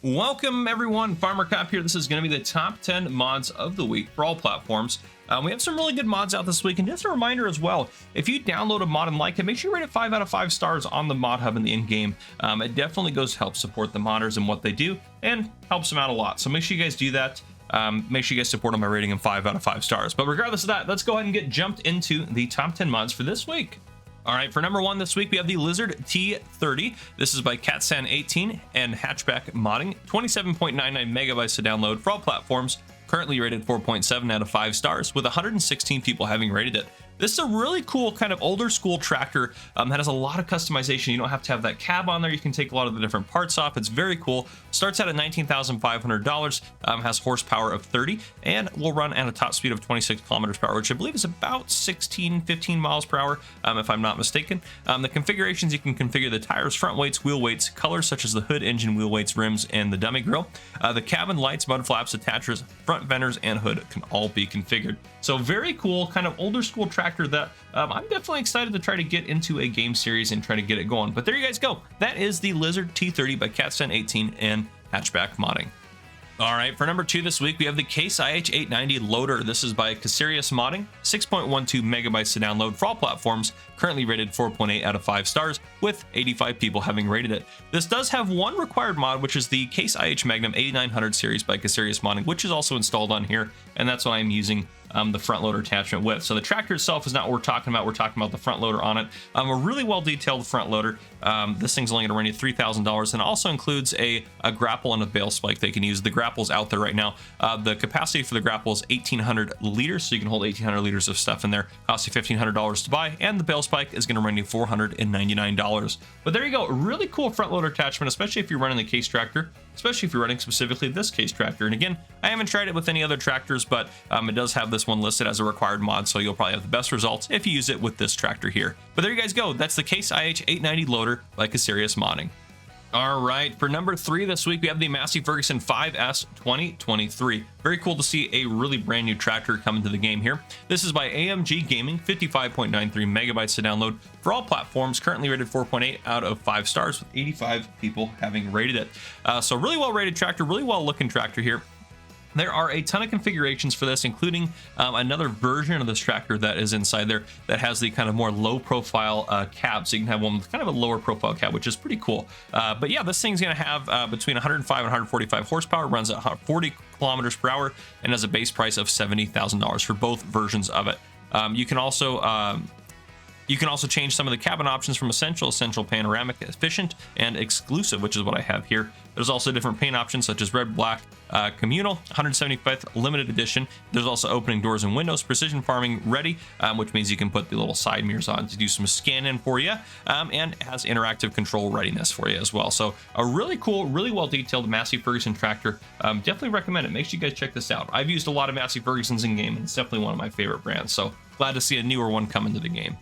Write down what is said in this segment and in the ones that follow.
Welcome everyone, Farmer Cop here. This is going to be the top 10 mods of the week for all platforms. We have some really good mods out this week, and just a reminder as well, if you download a mod and like it, make sure you rate it 5 out of 5 stars on the mod hub in the in-game. It definitely goes to help support the modders and what they do, and helps them out a lot. So make sure you guys do that. Make sure you guys support them by rating them 5 out of 5 stars. But regardless of that, let's go ahead and get jumped into the top 10 mods for this week. All right, for number 1 this week, we have the Lizard T30. This is by Catsan18 and Hatchback Modding. 27.99 megabytes to download for all platforms. Currently rated 4.7 out of 5 stars, with 116 people having rated it. This is a really cool kind of older school tractor that has a lot of customization. You don't have to have that cab on there. You can take a lot of the different parts off. It's very cool. Starts out at $19,500, has horsepower of 30, and will run at a top speed of 26 kilometers per hour, which I believe is about 15 miles per hour, if I'm not mistaken. The configurations, you can configure the tires, front weights, wheel weights, colors such as the hood, engine, wheel weights, rims, and the dummy grill. The cabin lights, mud flaps, attachers, front fenders, and hood can all be configured. So very cool, kind of older school tractor that I'm definitely excited to try to get into a game series and try to get it going. But there you guys go. That is the Lizard T30 by Catsan18 and Hatchback Modding. All right, for number 2 this week, we have the Case IH890 Loader. This is by Casarius Modding, 6.12 megabytes to download for all platforms, currently rated 4.8 out of 5 stars, with 85 people having rated it. This does have one required mod, which is the Case IH Magnum 8900 series by Casarius Modding, which is also installed on here, and that's what I'm using the front loader attachment with. So the tractor itself is not what we're talking about. We're talking about the front loader on it. A really well detailed front loader. This thing's only going to run you $3,000, and also includes a grapple and a bale spike they can use. The grapple's out there right now. The capacity for the grapple is 1,800 liters, so you can hold 1,800 liters of stuff in there. Costs you $1,500 to buy, and the bale spike is going to run you $499. But there you go. A really cool front loader attachment, especially if you're running the Case tractor, especially if you're running specifically this Case tractor. And again, I haven't tried it with any other tractors, but it does have this one listed as a required mod, so you'll probably have the best results if you use it with this tractor here. But there you guys go. That's the Case IH890 Loader by Casarius Modding. All right, for number 3 this week, we have the Massey Ferguson 5S 2023. Very cool to see a really brand new tractor come into the game here. This is by AMG Gaming, 55.93 megabytes to download for all platforms, currently rated 4.8 out of 5 stars, with 85 people having rated it. So really well rated tractor, really well looking tractor here. There are a ton of configurations for this, including another version of this tractor that is inside there that has the kind of more low profile cab. So you can have one with kind of a lower profile cab, which is pretty cool. But yeah, this thing's going to have between 105 and 145 horsepower, runs at 40 kilometers per hour, and has a base price of $70,000 for both versions of it. You can also change some of the cabin options from Essential, Panoramic, Efficient, and Exclusive, which is what I have here. There's also different paint options such as Red, Black, Communal, 175th Limited Edition. There's also Opening Doors and Windows, Precision Farming Ready, which means you can put the little side mirrors on to do some scanning for you, and it has interactive control readiness for you as well. So a really cool, really well detailed Massey Ferguson tractor. Definitely recommend it. Make sure you guys check this out. I've used a lot of Massey Fergusons in game, and it's definitely one of my favorite brands. So glad to see a newer one come into the game.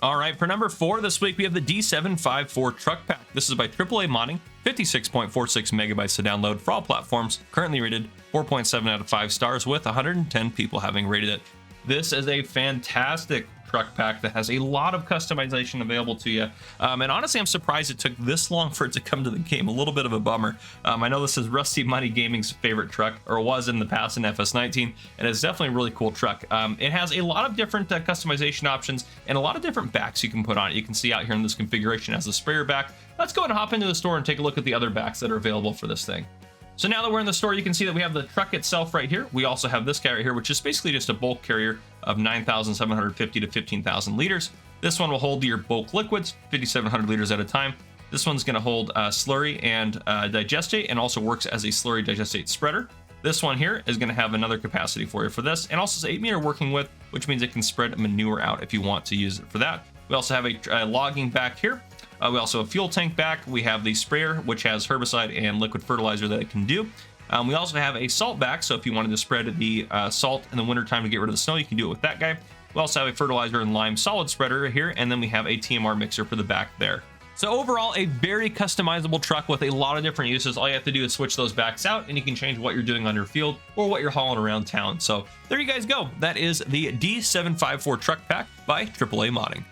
All right, for number 4 this week, we have the D754 Truck Pack. This is by AAA Modding, 56.46 megabytes to download for all platforms, currently rated 4.7 out of 5 stars, with 110 people having rated it. This is a fantastic truck pack that has a lot of customization available to you. And honestly, I'm surprised it took this long for it to come to the game. A little bit of a bummer. I know this is Rusty Money Gaming's favorite truck, or was in the past in FS19, and it's definitely a really cool truck. It has a lot of different customization options and a lot of different backs you can put on it. You can see out here in this configuration as a sprayer back. Let's go and hop into the store and take a look at the other backs that are available for this thing. So now that we're in the store, you can see that we have the truck itself right here. We also have this guy right here, which is basically just a bulk carrier of 9,750 to 15,000 liters. This one will hold your bulk liquids, 5,700 liters at a time. This one's going to hold slurry and digestate, and also works as a slurry digestate spreader. This one here is going to have another capacity for you for this, and also it's 8-meter working width, which means it can spread manure out if you want to use it for that. We also have a logging back here. We also have a fuel tank back. We have the sprayer, which has herbicide and liquid fertilizer that it can do. We also have a salt back, so if you wanted to spread the salt in the wintertime to get rid of the snow, you can do it with that guy. We also have a fertilizer and lime solid spreader here, and then we have a TMR mixer for the back there. So overall, a very customizable truck with a lot of different uses. All you have to do is switch those backs out, and you can change what you're doing on your field or what you're hauling around town. So there you guys go. That is the D754 Truck Pack by AAA Modding.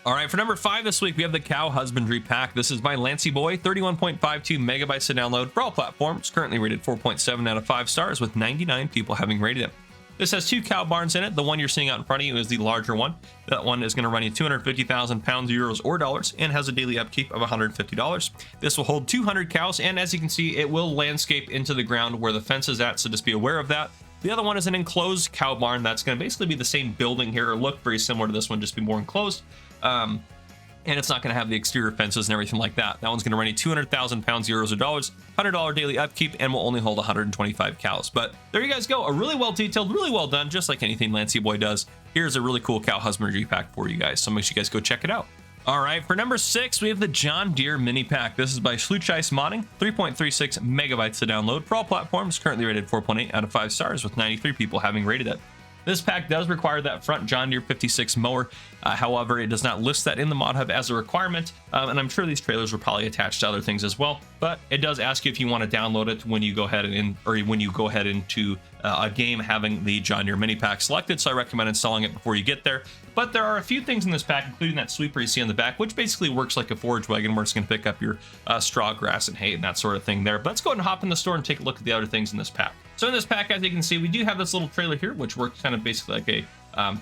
All right, for number 5 this week, we have the Cow Husbandry Pack. This is by Lancey Boy, 31.52 megabytes to download for all platforms. Currently rated 4.7 out of 5 stars with 99 people having rated it. This has 2 cow barns in it. The one you're seeing out in front of you is the larger one. That one is going to run you 250,000 pounds, euros, or dollars, and has a daily upkeep of $150. This will hold 200 cows, and as you can see, it will landscape into the ground where the fence is at, so just be aware of that. The other one is an enclosed cow barn. That's going to basically be the same building here, or look very similar to this one, just be more enclosed. And it's not going to have the exterior fences and everything like that. That one's going to run you 200,000 pounds, euros, or dollars, $100 daily upkeep, and will only hold 125 cows. But there you guys go. A really well detailed, really well done, just like anything Lancey Boy does. Here's a really cool cow husbandry pack for you guys. So make sure you guys go check it out. All right, for number 6, we have the John Deere Mini Pack. This is by Schluchis Modding, 3.36 megabytes to download for all platforms. Currently rated 4.8 out of 5 stars with 93 people having rated it. This pack does require that front John Deere 56 mower. However, it does not list that in the mod hub as a requirement. And I'm sure these trailers were probably attached to other things as well. But it does ask you if you want to download it when you go ahead into a game having the John Deere Mini Pack selected. So I recommend installing it before you get there. But there are a few things in this pack, including that sweeper you see on the back, which basically works like a forage wagon where it's going to pick up your straw, grass, and hay and that sort of thing there. But let's go ahead and hop in the store and take a look at the other things in this pack. So in this pack, as you can see, we do have this little trailer here, which works kind of basically like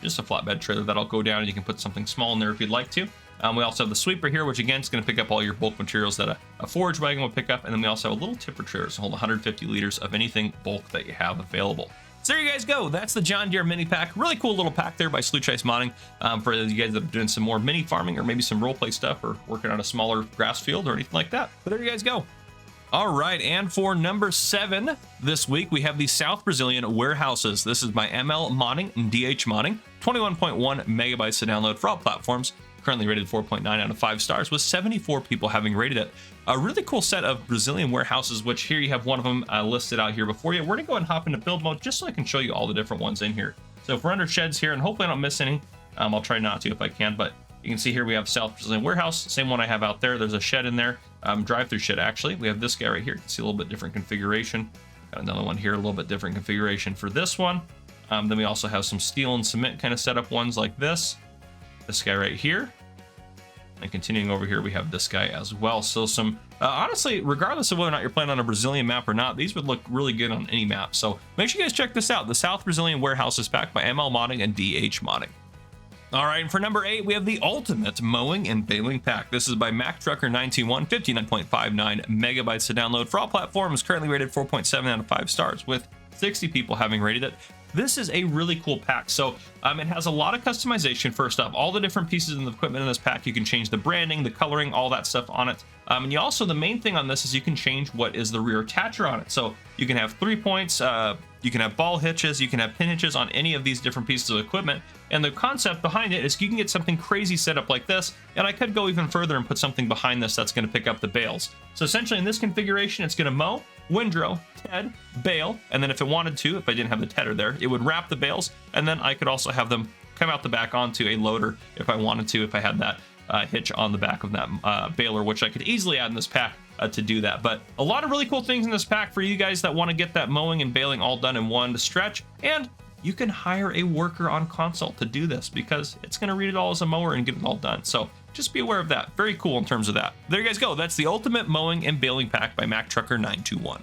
just a flatbed trailer that'll go down, and you can put something small in there if you'd like to. We also have the sweeper here, which again is going to pick up all your bulk materials that a forage wagon will pick up. And then we also have a little tipper trailer to hold 150 liters of anything bulk that you have available. So there you guys go. That's the John Deere Mini Pack. Really cool little pack there by Schluchis Modding for you guys that are doing some more mini farming or maybe some roleplay stuff or working on a smaller grass field or anything like that. But there you guys go. All right, and for number 7 this week, we have the South Brazilian Warehouses. This is by ML Modding and DH Modding, 21.1 megabytes to download for all platforms. Currently rated 4.9 out of 5 stars with 74 people having rated it. A really cool set of Brazilian warehouses, which here you have one of them listed out here before you. We're gonna go ahead and hop into build mode just so I can show you all the different ones in here. So if we're under sheds here, and hopefully I don't miss any, I'll try not to if I can, but you can see here we have South Brazilian Warehouse, same one I have out there. There's a shed in there, drive-through shed actually. We have this guy right here. You can see a little bit different configuration. Got another one here, a little bit different configuration for this one. Then we also have some steel and cement kind of setup ones like this. This guy right here. And continuing over here, we have this guy as well. So some, honestly, regardless of whether or not you're playing on a Brazilian map or not, these would look really good on any map. So make sure you guys check this out. The South Brazilian Warehouses Pack by ML Modding and DH Modding. All right, and for number 8, we have the Ultimate Mowing and Baling Pack. This is by Mac Trucker 921, 59.59 megabytes to download for all platforms. Currently rated 4.7 out of 5 stars with 60 people having rated it. This is a really cool pack. So it has a lot of customization. First up, all the different pieces of the equipment in this pack, you can change the branding, the coloring, all that stuff on it. And you also, the main thing on this is you can change what is the rear attacher on it. So you can have 3 points, you can have ball hitches, you can have pin hitches on any of these different pieces of equipment. And the concept behind it is you can get something crazy set up like this. And I could go even further and put something behind this that's going to pick up the bales. So essentially in this configuration, it's going to mow, windrow, ted, bale, and then if it wanted to, if I didn't have the tedder there, it would wrap the bales, and then I could also have them come out the back onto a loader if I wanted to, if I had that hitch on the back of that baler, which I could easily add in this pack to do that. But a lot of really cool things in this pack for you guys that want to get that mowing and baling all done in one stretch, and you can hire a worker on console to do this because it's going to read it all as a mower and get it all done. So just be aware of that. Very cool in terms of that. There you guys go. That's the Ultimate Mowing and Baling Pack by Mac Trucker 921.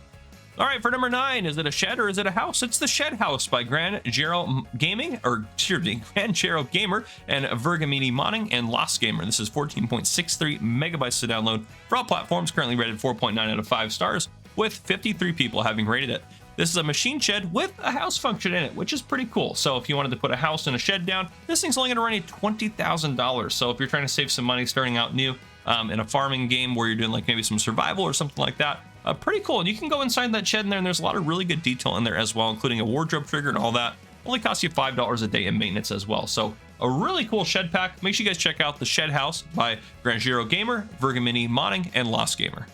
All right, for number 9, is it a shed or is it a house? It's the Shed House by Gran Gero Gaming, or Gran Gero Gamer and Vergamini Modding and Lost Gamer. This is 14.63 megabytes to download for all platforms. Currently rated 4.9 out of 5 stars with 53 people having rated it. This is a machine shed with a house function in it, which is pretty cool. So if you wanted to put a house and a shed down, this thing's only going to run you $20,000. So if you're trying to save some money starting out new in a farming game where you're doing like maybe some survival or something like that, pretty cool. And you can go inside that shed in there, and there's a lot of really good detail in there as well, including a wardrobe trigger and all that. Only costs you $5 a day in maintenance as well. So a really cool shed pack. Make sure you guys check out the Shed House by Gran Gero Gamer, Vergamini Modding, and Lost Gamer.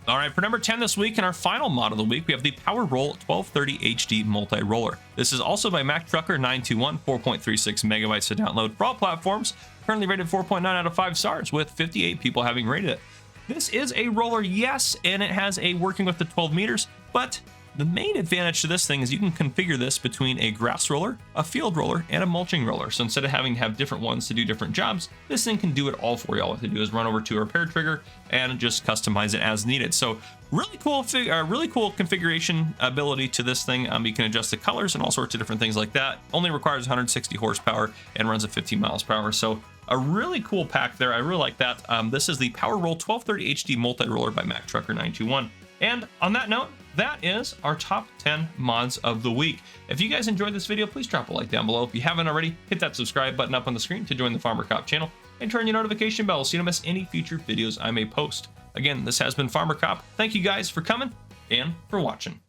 All right, for number 10 this week, and our final mod of the week, we have the Power Roll 1230 HD Multi-Roller. This is also by Mac Trucker 921, 4.36 megabytes to download for all platforms. Currently rated 4.9 out of 5 stars with 58 people having rated it. This is a roller, yes, and it has a working with the 12 meters, but The main advantage to this thing is you can configure this between a grass roller, a field roller, and a mulching roller. So instead of having to have different ones to do different jobs, this thing can do it all for you. All you have to do is run over to a repair trigger and just customize it as needed. So really cool configuration ability to this thing. You can adjust the colors and all sorts of different things like that. Only requires 160 horsepower and runs at 15 miles per hour. So a really cool pack there. I really like that. This is the Power Roll 1230 HD multi-roller by Mack Trucker 921. And on that note, that is our top 10 mods of the week. If you guys enjoyed this video, please drop a like down below. If you haven't already, hit that subscribe button up on the screen to join the Farmer Cop channel and turn your notification bell so you don't miss any future videos I may post. Again, this has been Farmer Cop. Thank you guys for coming and for watching.